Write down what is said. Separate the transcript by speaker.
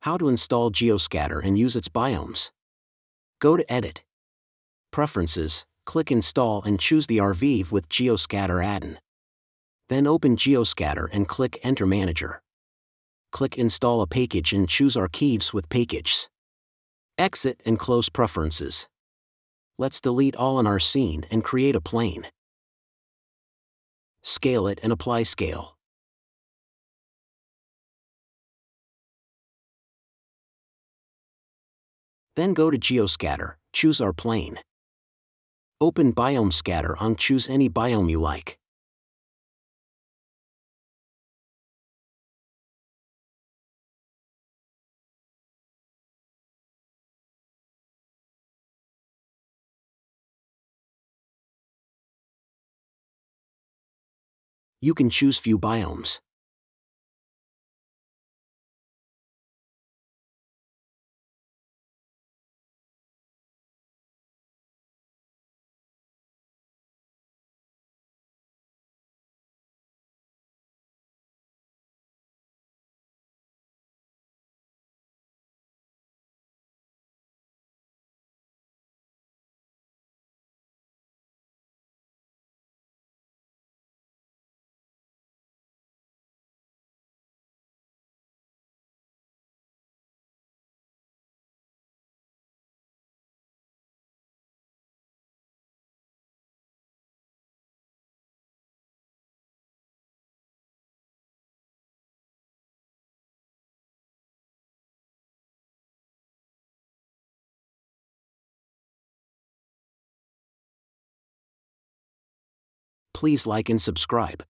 Speaker 1: How to install Geo-Scatter and use its biomes. Go to Edit. Preferences, click Install and choose the RV with Geo-Scatter add-in. Then open Geo-Scatter and click Enter Manager. Click Install a package and choose Archives with Packages. Exit and close Preferences. Let's delete all in our scene and create a plane. Scale it and apply scale. Then go to Geo-Scatter, choose our plane. Open Biome Scatter and choose any biome you like. You can choose few biomes. Please like and subscribe.